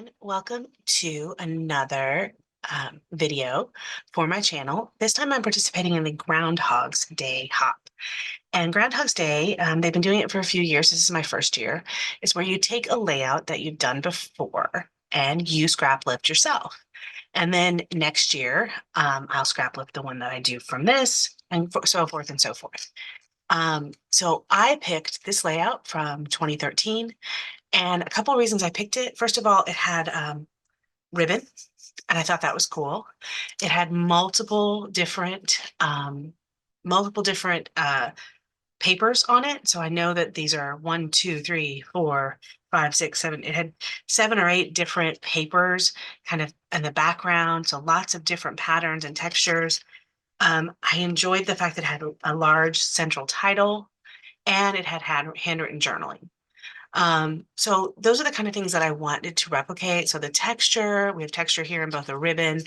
everyone. Welcome to another video for my channel. This time I'm participating in the Groundhog's Day Hop. And Groundhog's Day, they've been doing it for a few years. This is my first year. It's where you take a layout that you've done before and you scrap lift yourself. And then next year, I'll scrap lift the one that I do from this and so forth and so forth. So I picked this layout from 2013 and a couple of reasons I picked it. First of all, it had ribbon, and I thought that was cool. It had multiple different papers on it. So I know that these are one, two, three, four, five, six, seven. It had 7 or 8 different papers kind of in the background. So lots of different patterns and textures. I enjoyed the fact that it had a large central title and it had handwritten journaling. So those are the kind of things that I wanted to replicate. So the texture, we have texture here in both a ribbon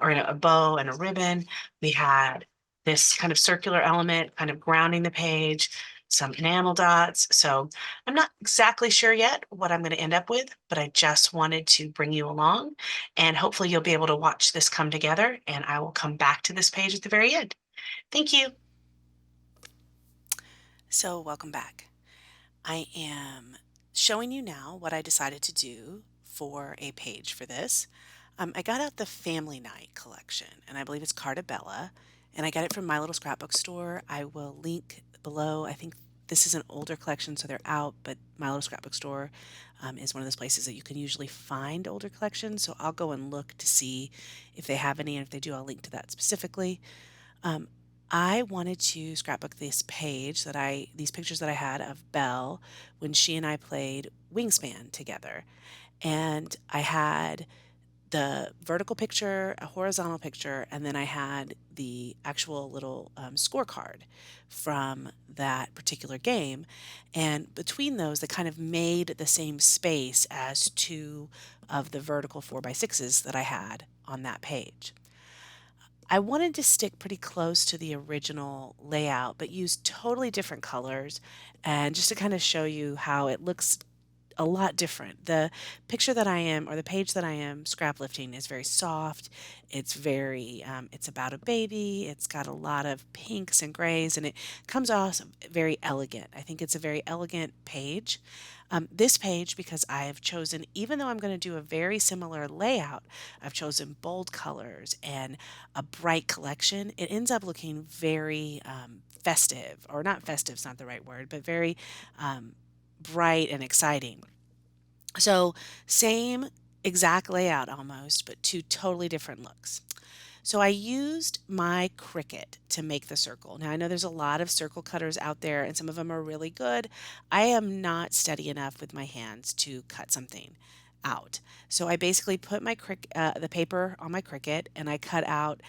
or in a bow and a ribbon. We had this kind of circular element kind of grounding the page, some enamel dots. So I'm not exactly sure yet what I'm going to end up with, but I just wanted to bring you along and hopefully you'll be able to watch this come together and I will come back to this page at the very end. Thank you. So welcome back. I am showing you now what I decided to do for a page for this. I got out the Family Night collection, and I believe it's Cartabella, and I got it from My Little Scrapbook Store. I will link below. I think this is an older collection, so they're out, but My Little Scrapbook Store is one of those places that you can usually find older collections, so I'll go and look to see if they have any, and if they do, I'll link to that specifically. Um, I wanted to scrapbook this page these pictures that I had of Belle when she and I played Wingspan together. And I had the vertical picture, a horizontal picture, and then I had the actual little scorecard from that particular game. And between those, they kind of made the same space as two of the vertical 4x6s that I had on that page. I wanted to stick pretty close to the original layout, but use totally different colors and just to kind of show you how it looks a lot different. The picture that I am, or the page that I am scrap lifting is very soft. It's about a baby. It's got a lot of pinks and grays, and it comes off very elegant. I think it's a very elegant page. This page, because I have chosen, even though I'm going to do a very similar layout, I've chosen bold colors and a bright collection. It ends up looking very festive, or not festive is not the right word, but very bright and exciting. So, same exact layout almost, but two totally different looks. So I used my Cricut to make the circle. Now I know there's a lot of circle cutters out there and some of them are really good. I am not steady enough with my hands to cut something out. So I basically put the paper on my Cricut and I cut out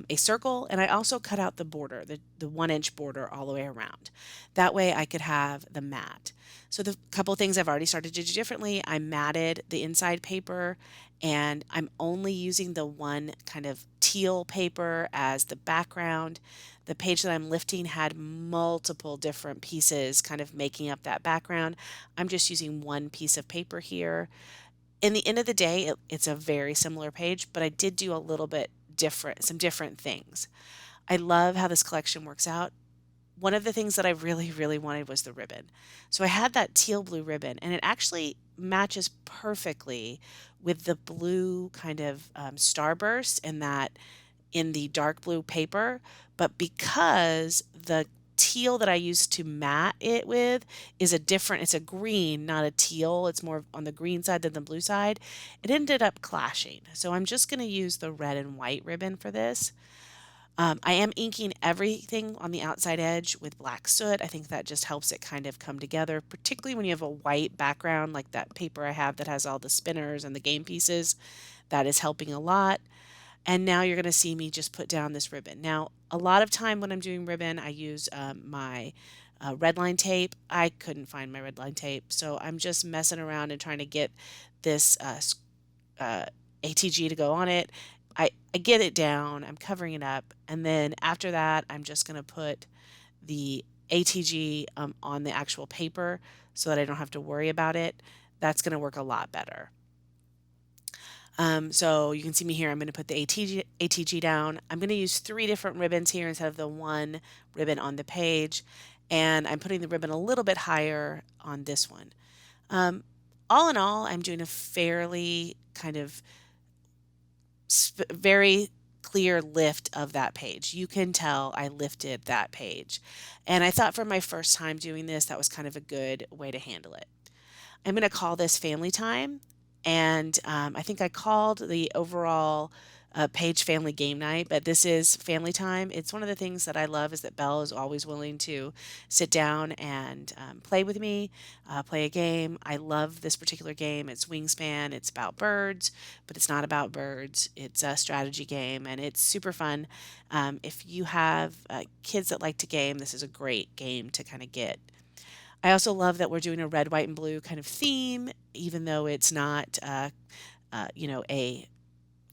a circle, and I also cut out the border, the 1 inch border all the way around. That way I could have the mat. So the couple things I've already started to do differently, I matted the inside paper and I'm only using the one kind of teal paper as the background. The page that I'm lifting had multiple different pieces kind of making up that background. I'm just using one piece of paper here. In the end of the day, it's a very similar page, but I did do a little bit some different things. I love how this collection works out. One of the things that I really, really wanted was the ribbon. So I had that teal blue ribbon, and it actually matches perfectly with the blue kind of starburst in the dark blue paper. But because the teal that I used to mat it with it's a green, not a teal. It's more on the green side than the blue side. It ended up clashing. So I'm just going to use the red and white ribbon for this. I am inking everything on the outside edge with black soot. I think that just helps it kind of come together, particularly when you have a white background like that paper I have that has all the spinners and the game pieces. That is helping a lot. And now you're going to see me just put down this ribbon. Now, a lot of time when I'm doing ribbon, I use my red line tape. I couldn't find my red line tape, so I'm just messing around and trying to get this uh, ATG to go on it. I get it down, I'm covering it up, and then after that, I'm just going to put the ATG on the actual paper so that I don't have to worry about it. That's going to work a lot better. So you can see me here. I'm going to put the ATG down. I'm going to use three different ribbons here instead of the one ribbon on the page. And I'm putting the ribbon a little bit higher on this one. Um, all in all, I'm doing a fairly kind of very clear lift of that page. You can tell I lifted that page. And I thought for my first time doing this, that was kind of a good way to handle it. I'm going to call this family time. And I think I called the overall page family game night, but this is family time. It's one of the things that I love is that Belle is always willing to sit down and play with me, play a game. I love this particular game. It's Wingspan. It's about birds, but it's not about birds. It's a strategy game, and it's super fun. If you have kids that like to game, this is a great game to kind of get. I also love that we're doing a red, white, and blue kind of theme, even though it's not, a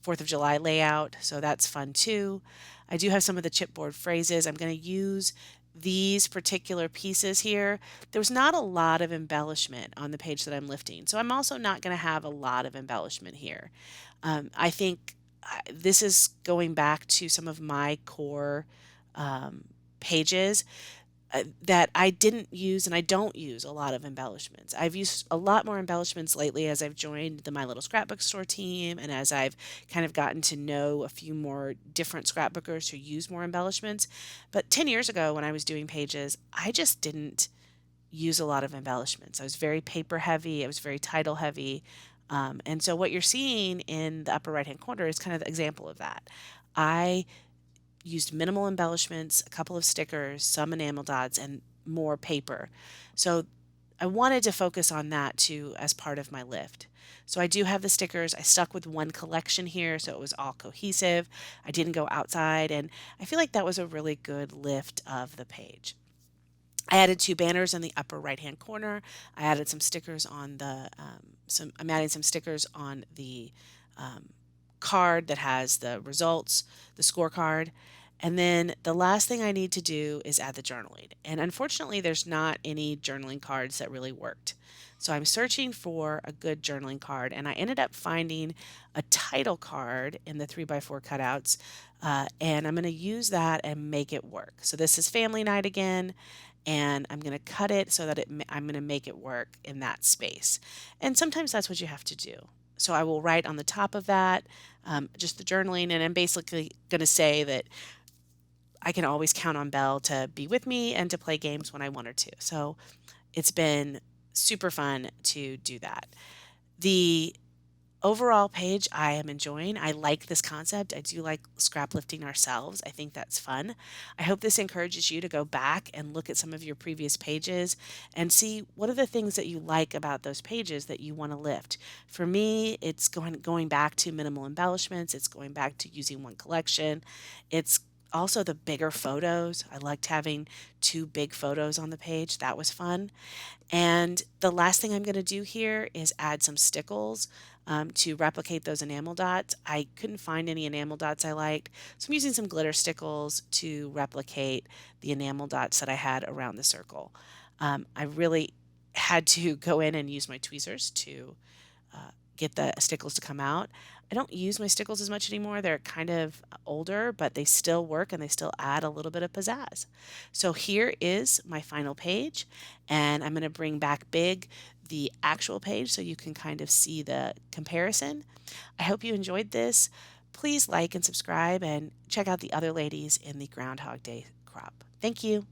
4th of July layout. So that's fun too. I do have some of the chipboard phrases. I'm going to use these particular pieces here. There was not a lot of embellishment on the page that I'm lifting. So I'm also not going to have a lot of embellishment here. I think this is going back to some of my core pages that I didn't use and I don't use a lot of embellishments. I've used a lot more embellishments lately as I've joined the My Little Scrapbook Store team and as I've kind of gotten to know a few more different scrapbookers who use more embellishments. But 10 years ago when I was doing pages, I just didn't use a lot of embellishments. I was very paper heavy, I was very title heavy. And so what you're seeing in the upper right hand corner is kind of the example of that. I used minimal embellishments, a couple of stickers, some enamel dots, and more paper. So I wanted to focus on that too as part of my lift. So I do have the stickers. I stuck with one collection here, so it was all cohesive. I didn't go outside, and I feel like that was a really good lift of the page. I added two banners in the upper right hand corner. I added some stickers on the I'm adding some stickers on the um, card that has the results, the scorecard. And then the last thing I need to do is add the journaling. And unfortunately, there's not any journaling cards that really worked. So I'm searching for a good journaling card, and I ended up finding a title card in the 3x4 cutouts, and I'm going to use that and make it work. So this is family night again, and I'm going to cut it so that I'm going to make it work in that space. And sometimes that's what you have to do. So I will write on the top of that just the journaling, and I'm basically going to say that I can always count on Belle to be with me and to play games when I want her to. So it's been super fun to do that. The overall page I am enjoying. I like this concept. I do like scrap lifting ourselves. I think that's fun. I hope this encourages you to go back and look at some of your previous pages and see what are the things that you like about those pages that you want to lift. For me, it's going back to minimal embellishments. It's going back to using one collection. It's also the bigger photos. I liked having two big photos on the page. That was fun. And the last thing I'm going to do here is add some stickles to replicate those enamel dots. I couldn't find any enamel dots I liked, so I'm using some glitter stickles to replicate the enamel dots that I had around the circle. I really had to go in and use my tweezers to get the stickles to come out. I don't use my stickles as much anymore. They're kind of older, but they still work and they still add a little bit of pizzazz. So here is my final page, and I'm going to bring back big the actual page so you can kind of see the comparison. I hope you enjoyed this. Please like and subscribe and check out the other ladies in the Groundhog Day crop. Thank you.